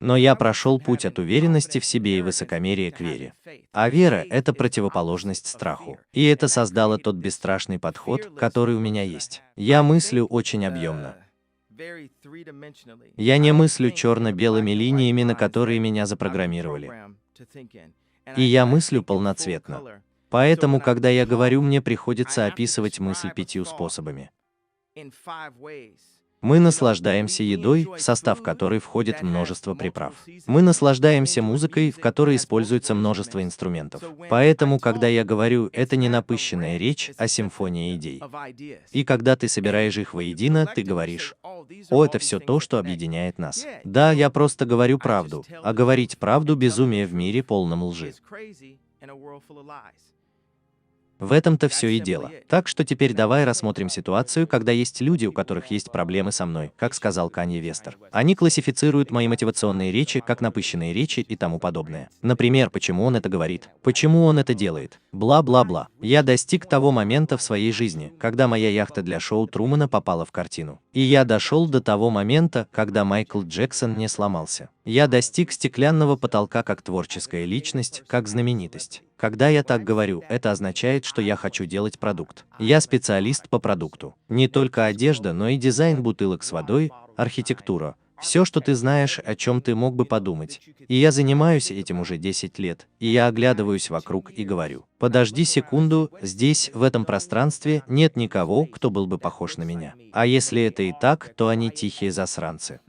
Но я прошел путь от уверенности в себе и высокомерия к вере. А вера – это противоположность страху. И это создало тот бесстрашный подход, который у меня есть. Я мыслю очень объемно. Я не мыслю черно-белыми линиями, на которые меня запрограммировали. И я мыслю полноцветно. Поэтому, когда я говорю, мне приходится описывать мысль 5 способами. Мы наслаждаемся едой, в состав которой входит множество приправ. Мы наслаждаемся музыкой, в которой используется множество инструментов. Поэтому, когда я говорю, это не напыщенная речь, а симфония идей. И когда ты собираешь их воедино, ты говоришь: «О, это все то, что объединяет нас». Да, я просто говорю правду, а говорить правду – безумие в мире, полном лжи. В этом-то все и дело. Так что теперь давай рассмотрим ситуацию, когда есть люди, у которых есть проблемы со мной, как сказал Канье Вестер. Они классифицируют мои мотивационные речи как напыщенные речи и тому подобное. Например, почему он это говорит, почему он это делает, бла-бла-бла. Я достиг того момента в своей жизни, когда моя яхта для шоу Трумана попала в картину. И я дошел до того момента, когда Майкл Джексон не сломался. Я достиг стеклянного потолка как творческая личность, как знаменитость. Когда я так говорю, это означает, что я хочу делать продукт. Я специалист по продукту. Не только одежда, но и дизайн бутылок с водой, архитектура. Все, что ты знаешь, о чем ты мог бы подумать. И я занимаюсь этим уже 10 лет. И я оглядываюсь вокруг и говорю: подожди секунду, здесь, в этом пространстве, нет никого, кто был бы похож на меня. А если это и так, то они тихие засранцы.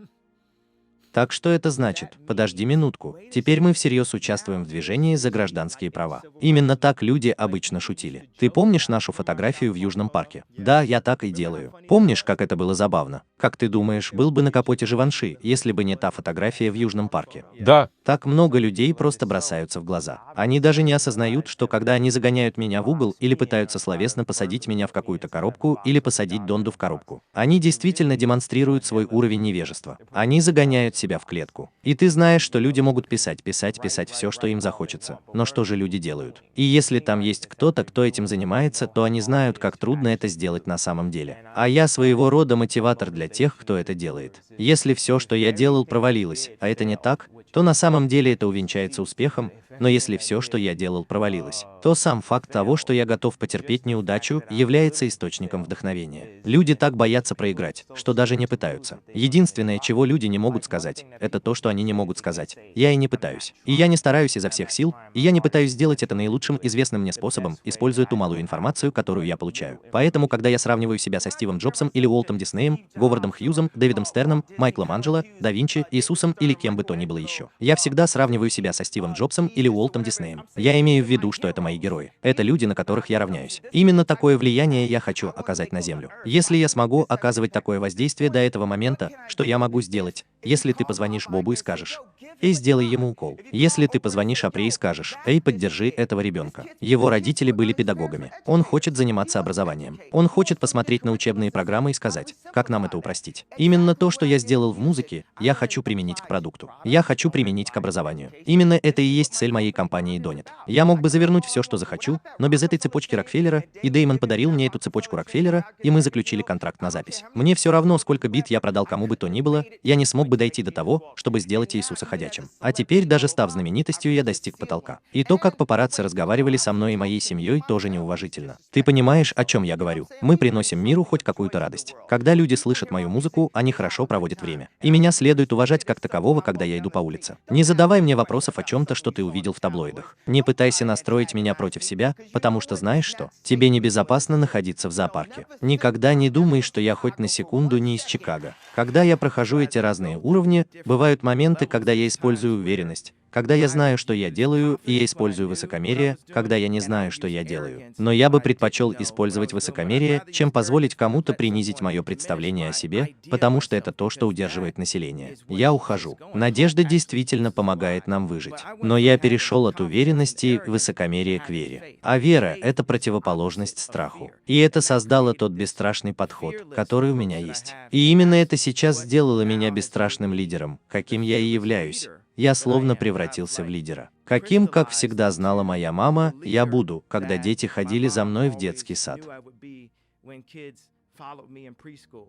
Так что это значит? Подожди минутку. Теперь мы всерьез участвуем в движении за гражданские права. Именно так люди обычно шутили. Ты помнишь нашу фотографию в Южном парке? Да, я так и делаю. Помнишь, как это было забавно? Как ты думаешь, был бы на капоте Живанши, если бы не та фотография в Южном парке? Да. Так много людей просто бросаются в глаза. Они даже не осознают, что когда они загоняют меня в угол или пытаются словесно посадить меня в какую-то коробку или посадить Донду в коробку, они действительно демонстрируют свой уровень невежества. Они загоняют себя в клетку. И ты знаешь, что люди могут писать все, что им захочется. Но что же люди делают? И если там есть кто-то, кто этим занимается, то они знают, как трудно это сделать на самом деле. А я своего рода мотиватор для тех, кто это делает. Если все, что я делал, провалилось, а это не так, то на самом деле это увенчается успехом, но если все, что я делал, провалилось, то сам факт того, что я готов потерпеть неудачу, является источником вдохновения. Люди так боятся проиграть, что даже не пытаются. Единственное, чего люди не могут сказать, это то, что они не могут сказать. Я и не пытаюсь. И я не стараюсь изо всех сил, и я не пытаюсь сделать это наилучшим известным мне способом, используя ту малую информацию, которую я получаю. Поэтому, когда я сравниваю себя со Стивом Джобсом или Уолтом Диснеем, Говардом Хьюзом, Дэвидом Стерном, Майклом Анджело, Да Винчи, Иисусом или кем бы то ни было еще, я всегда сравниваю себя со Стивом Джобсом или Уолтом Диснеем. Я имею в виду, что это мои герои. Это люди, на которых я равняюсь. Именно такое влияние я хочу оказать на Землю. Если я смогу оказывать такое воздействие до этого момента, что я могу сделать? Если ты позвонишь Бобу и скажешь: «Эй, сделай ему укол». Если ты позвонишь Апре и скажешь: «Эй, поддержи этого ребенка». Его родители были педагогами. Он хочет заниматься образованием. Он хочет посмотреть на учебные программы и сказать: как нам это упростить? Именно то, что я сделал в музыке, я хочу применить к продукту. Я хочу применить к образованию. Именно это и есть цель моей компании Donut. Я мог бы завернуть все, что захочу, но без этой цепочки Рокфеллера, и Дэймон подарил мне эту цепочку Рокфеллера, и мы заключили контракт на запись. Мне все равно, сколько бит я продал кому бы то ни было, я не смог бы дойти до того, чтобы сделать Иисуса ходячим. А теперь, даже став знаменитостью, я достиг потолка. И то, как папарацци разговаривали со мной и моей семьей, тоже неуважительно. Ты понимаешь, о чем я говорю? Мы приносим миру хоть какую-то радость. Когда люди слышат мою музыку, они хорошо проводят время. И меня следует уважать как такового, когда я иду по улице. Не задавай мне вопросов о чем-то, что ты увидел в таблоидах. Не пытайся настроить меня против себя, потому что знаешь что? Тебе небезопасно находиться в зоопарке. Никогда не думай, что я хоть на секунду не из Чикаго. Когда я прохожу эти разные уровни, бывают моменты, когда я использую уверенность, когда я знаю, что я делаю, и я использую высокомерие, когда я не знаю, что я делаю. Но я бы предпочел использовать высокомерие, чем позволить кому-то принизить мое представление о себе, потому что это то, что удерживает население. Я ухожу. Надежда действительно помогает нам выжить. Но я перешел от уверенности, высокомерия к вере. А вера – это противоположность страху. И это создало тот бесстрашный подход, который у меня есть. И именно это сейчас сделало меня бесстрашным лидером, каким я и являюсь. Я словно превратился в лидера. Каким, как всегда знала моя мама, я буду, когда дети ходили за мной в детский сад.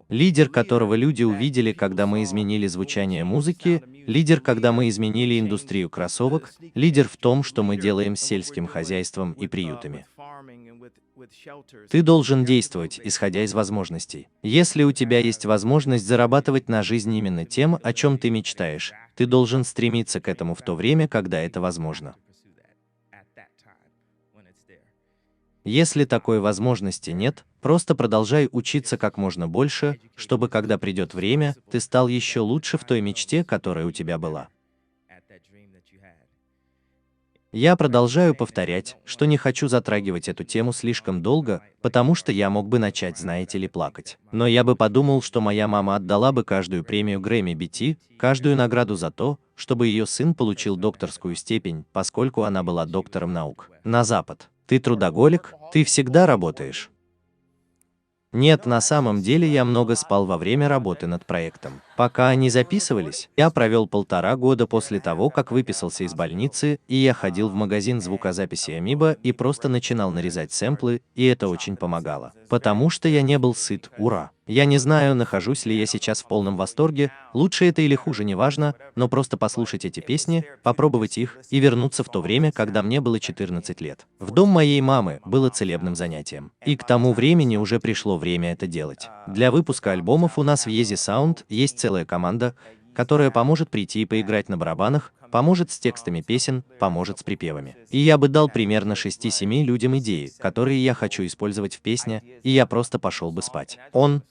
Лидер, которого люди увидели, когда мы изменили звучание музыки, лидер, когда мы изменили индустрию кроссовок, лидер в том, что мы делаем с сельским хозяйством и приютами. Ты должен действовать, исходя из возможностей. Если у тебя есть возможность зарабатывать на жизнь именно тем, о чем ты мечтаешь, ты должен стремиться к этому в то время, когда это возможно. Если такой возможности нет, просто продолжай учиться как можно больше, чтобы когда придет время, ты стал еще лучше в той мечте, которая у тебя была. Я продолжаю повторять, что не хочу затрагивать эту тему слишком долго, потому что я мог бы начать, знаете ли, плакать. Но я бы подумал, что моя мама отдала бы каждую премию Грэмми BT, каждую награду за то, чтобы ее сын получил докторскую степень, поскольку она была доктором наук. На Запад. Ты трудоголик? Ты всегда работаешь? Нет, на самом деле я много спал во время работы над проектом. Пока они записывались, я провел 1,5 года после того, как выписался из больницы, и я ходил в магазин звукозаписи Amoeba и просто начинал нарезать сэмплы, и это очень помогало. Потому что я не был сыт, ура. Я не знаю, нахожусь ли я сейчас в полном восторге, лучше это или хуже, неважно, но просто послушать эти песни, попробовать их и вернуться в то время, когда мне было 14 лет. В дом моей мамы было целебным занятием. И к тому времени уже пришло время это делать. Для выпуска альбомов у нас в Yeezy Sound есть целая команда, которая поможет прийти и поиграть на барабанах, поможет с текстами песен, поможет с припевами. И я бы дал примерно 6-7 людям идеи, которые я хочу использовать в песне, и я просто пошел бы спать.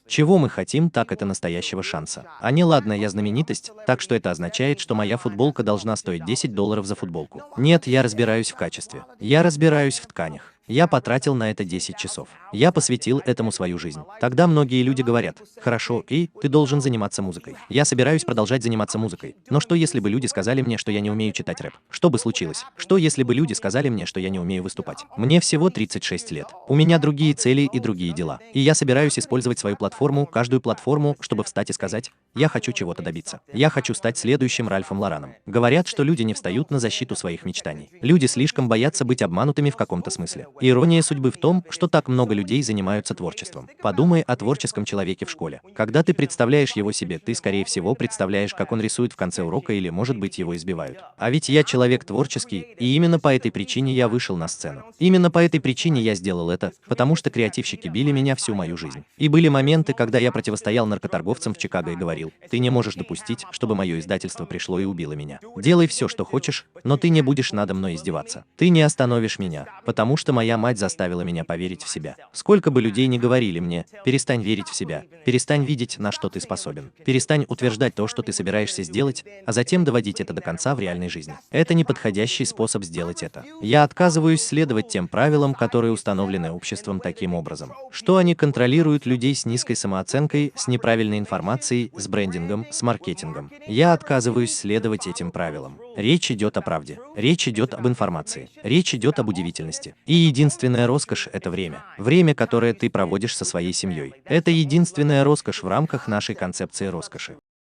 Чего мы хотим, так это настоящего шанса. А не ладно, я знаменитость, так что это означает, что моя футболка должна стоить $10 за футболку. Нет, я разбираюсь в качестве. Я разбираюсь в тканях. Я потратил на это 10 часов. Я посвятил этому свою жизнь. Тогда многие люди говорят: хорошо, ты должен заниматься музыкой. Я собираюсь продолжать заниматься музыкой. Но что если бы люди сказали мне, что я не умею читать рэп? Что бы случилось? Что если бы люди сказали мне, что я не умею выступать? Мне всего 36 лет. У меня другие цели и другие дела. И я собираюсь использовать свою платформу, каждую платформу, чтобы встать и сказать: я хочу чего-то добиться. Я хочу стать следующим Ральфом Лораном. Говорят, что люди не встают на защиту своих мечтаний. Люди слишком боятся быть обманутыми в каком-то смысле. Ирония судьбы в том, что так много людей занимаются творчеством. Подумай о творческом человеке в школе. Когда ты представляешь его себе, ты, скорее всего, представляешь, как он рисует в конце урока, или, может быть, его избивают. А ведь я человек творческий, и именно по этой причине я вышел на сцену. Именно по этой причине я сделал это, потому что креативщики били меня всю мою жизнь. И были моменты, когда я противостоял наркоторговцам в Чикаго и говорил: ты не можешь допустить, чтобы мое издательство пришло и убило меня. Делай все, что хочешь, но ты не будешь надо мной издеваться. Ты не остановишь меня, потому что моя мать заставила меня поверить в себя. Сколько бы людей ни говорили мне: перестань верить в себя, перестань видеть, на что ты способен, перестань утверждать то, что ты собираешься сделать, а затем доводить это до конца в реальной жизни. Это неподходящий способ сделать это. Я отказываюсь следовать тем правилам, которые установлены обществом таким образом, что они контролируют людей с низкой самооценкой, с неправильной информацией, с брендингом, с маркетингом. Я отказываюсь следовать этим правилам. Речь идет о правде. Речь идет об информации. Речь идет об удивительности. И единственная роскошь — это время. Время, которое ты проводишь со своей семьей. Это единственная роскошь в рамках нашей концепции роскоши.